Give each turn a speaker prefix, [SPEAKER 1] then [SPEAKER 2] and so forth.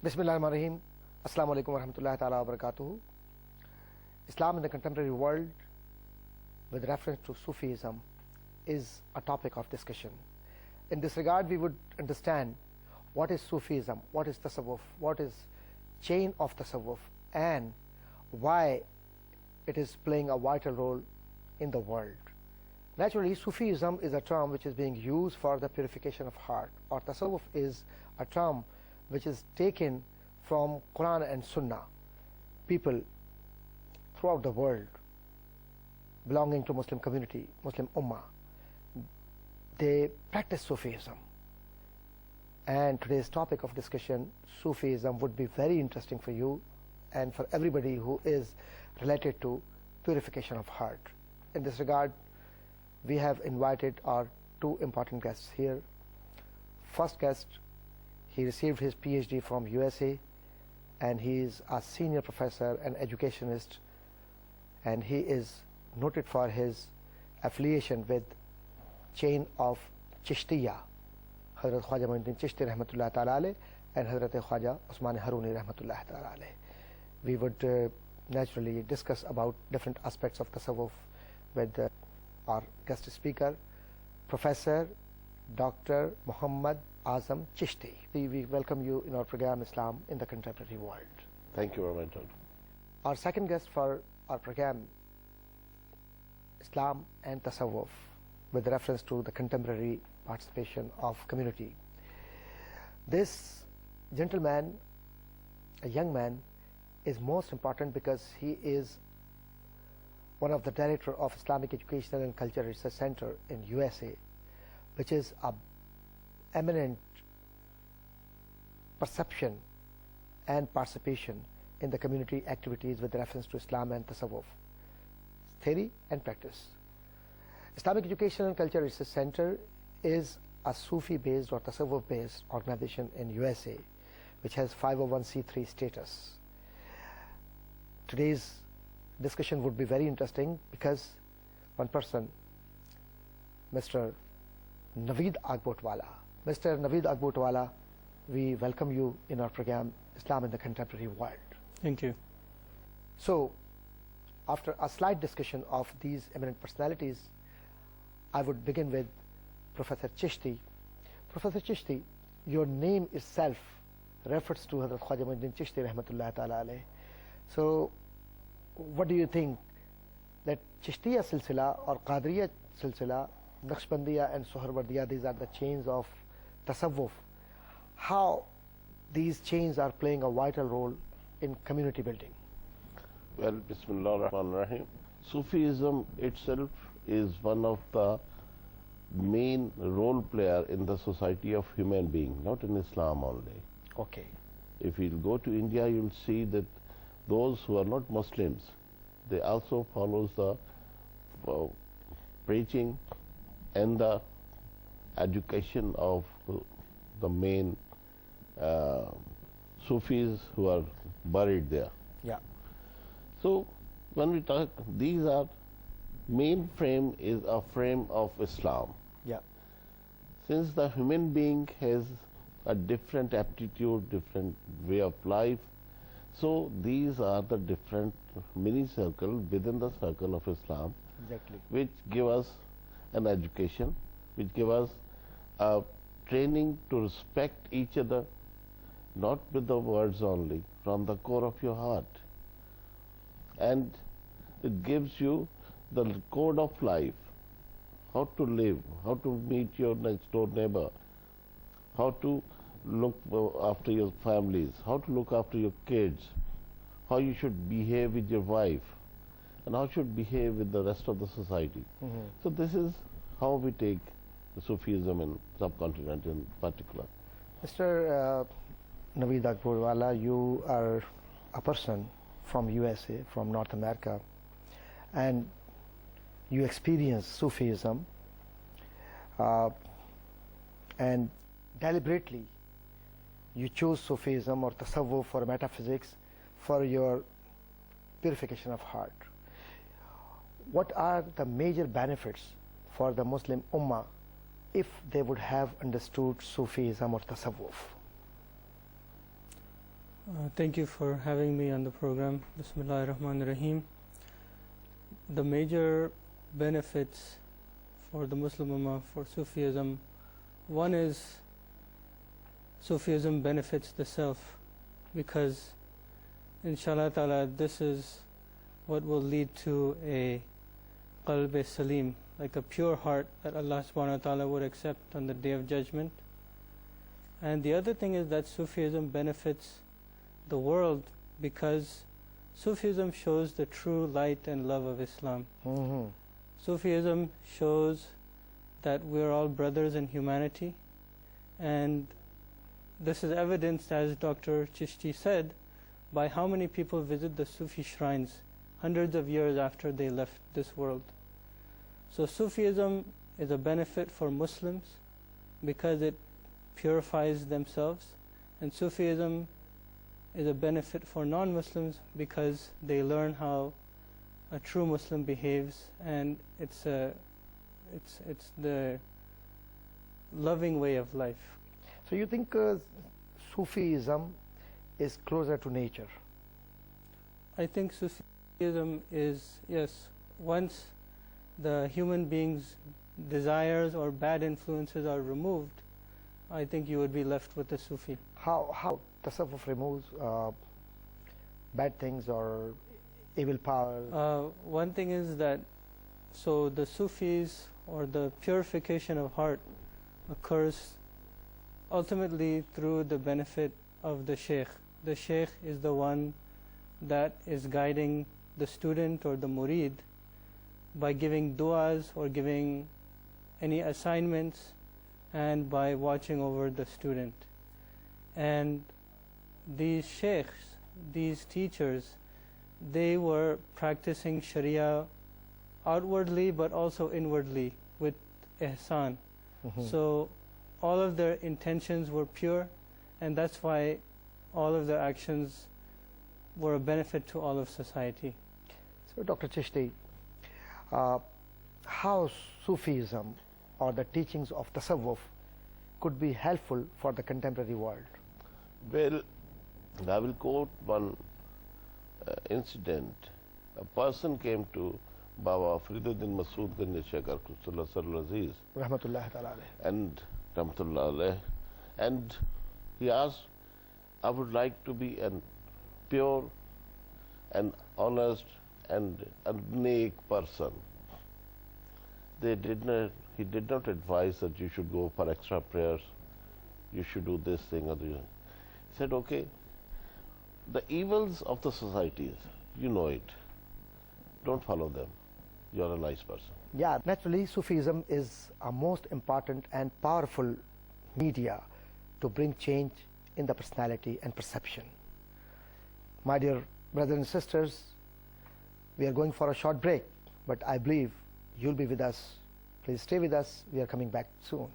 [SPEAKER 1] Bismillahirrahmanirrahim. Assalamu alaikum wa rahmatullahi ta'ala wa barakatuhu. Islam in the contemporary world with reference to Sufism is a topic of discussion. In this regard, we would understand what is Sufism, what is Tasawwuf, what is chain of Tasawwuf, and why it is playing a vital role in the world. Naturally, Sufism is a term which is being used for the purification of heart, or Tasawwuf is a term which is taken from Quran and Sunnah. People throughout the world belonging to Muslim community, Muslim Ummah, they practice Sufism. And today's topic of discussion, Sufism, would be very interesting for you and for everybody who is related to purification of heart. In this regard, we have invited our two important guests here. First guest, he received his PhD from USA, and he is a senior professor and educationist, and he is noted for his affiliation with chain of Chishtiya, Hazrat Khwaja Muhyiddin Chishti rahmatullah ta'ala alayh, and Hazrat Khwaja Usman Haruni rahmatullah ta'ala alayh. We would naturally discuss about different aspects of Tasawwuf with our guest speaker, Professor Dr. Muhammad Azam Chishti. We welcome you in our program Islam in the Contemporary World.
[SPEAKER 2] Thank you very much.
[SPEAKER 1] Our second guest for our program, Islam and Tasawwuf, with reference to the contemporary participation of community. This gentleman, a young man, is most important because he is one of the director of Islamic Educational and Cultural Research Center in USA, which is a eminent perception and participation in the community activities with reference to Islam and Tasawwuf, theory and practice. Islamic Educational and Cultural Research Center is a Sufi-based or Tasawwuf-based organization in USA, which has 501c3 status. Today's discussion would be very interesting because one person, Mr. Naveed Aagboatwala. Mr. Naveed Aagboatwala, we welcome you in our program Islam in the Contemporary World.
[SPEAKER 3] Thank you.
[SPEAKER 1] So, after a slight discussion of these eminent personalities, I would begin with Professor Chishti. Professor Chishti, your name itself refers to Hazrat Khwaja Muhyiddin Chishti rahmatullah ta'ala alayh. So, what do you think that Chishtiya silsila or Qadriya silsila, Naqshbandiya and Suharwardiya, these are the chains of Tasawwuf, how these chains are playing a vital role in community building?
[SPEAKER 2] Well, Bismillah ar-Rahman ar-Rahim. Sufism itself is one of the main role player in the society of human being, not in Islam only.
[SPEAKER 1] Okay.
[SPEAKER 2] If you go to India, you'll see that those who are not Muslims, they also follow the preaching and the education of the main Sufis who are buried there.
[SPEAKER 1] Yeah.
[SPEAKER 2] So when we talk, these are main frame is a frame of Islam.
[SPEAKER 1] Yeah.
[SPEAKER 2] Since the human being has a different aptitude, different way of life, so these are the different mini circle within the circle of Islam,
[SPEAKER 1] Exactly.
[SPEAKER 2] which give us an education, which give us a training to respect each other, not with the words only, from the core of your heart. And it gives you the code of life, how to live, how to meet your next door neighbor, how to look after your families, how to look after your kids, how you should behave with your wife, and how you should behave with the rest of the society. So this is how we take Sufism in subcontinent in particular.
[SPEAKER 1] Mr. Naveed Aagboatwala, you are a person from USA, from North America, and you experience Sufism and deliberately you choose Sufism or Tasawwuf or metaphysics for your purification of heart. What are the major benefits for the Muslim Ummah if they would have understood Sufism or Tasawwuf?
[SPEAKER 3] Thank you for having me on the program. Bismillahir Rahmanir Rahim. The major benefits for the Muslim Ummah for Sufism, one is Sufism benefits the self, because inshallah ta'ala this is what will lead to a qalb salim, like a pure heart that Allah subhanahu wa ta'ala would accept on the Day of Judgment. And the other thing is that Sufism benefits the world, because Sufism shows the true light and love of Islam. Sufism shows that we are all brothers in humanity, and this is evidenced, as Dr. Chishti said, by how many people visit the Sufi shrines hundreds of years after they left this world. So Sufism is a benefit for Muslims because it purifies themselves, and Sufism is a benefit for non-Muslims because they learn how a true Muslim behaves, and it's the loving way of life.
[SPEAKER 1] So you think Sufism is closer to nature?
[SPEAKER 3] I think Sufism is, yes, once the human being's desires or bad influences are removed, I think you would be left with a Sufi.
[SPEAKER 1] How Tasawwuf removes bad things or evil power?
[SPEAKER 3] One thing is that, so the Sufis, or the purification of heart, occurs ultimately through the benefit of the Shaykh. The Shaykh is the one that is guiding the student or the murid by giving du'as or giving any assignments, and by watching over the student. And these sheikhs, these teachers, they were practicing Sharia outwardly but also inwardly with ihsan. So all of their intentions were pure, and that's why all of their actions were a benefit to all of society.
[SPEAKER 1] So Dr. Chishti, how Sufism or the teachings of Tasawwuf could be helpful for the contemporary world?
[SPEAKER 2] Well, I will quote one incident. A person came to Baba Fariduddin Masood Ganj Shekhar Qutullah Aziz
[SPEAKER 1] Rahmatullahi ta'ala alayh.
[SPEAKER 2] and Rahmatullah alayh, and he asked, I would like to be a pure and honest and a neek person. He did not advise that you should go for extra prayers, you should do this thing or the other. He said, okay, the evils of the societies, you know it, don't follow them, you are a nice person.
[SPEAKER 1] Yeah, naturally Sufism is a most important and powerful media to bring change in the personality and perception. My dear brothers and sisters, we are going for a short break, but I believe you'll be with us. Please stay with us. We are coming back soon.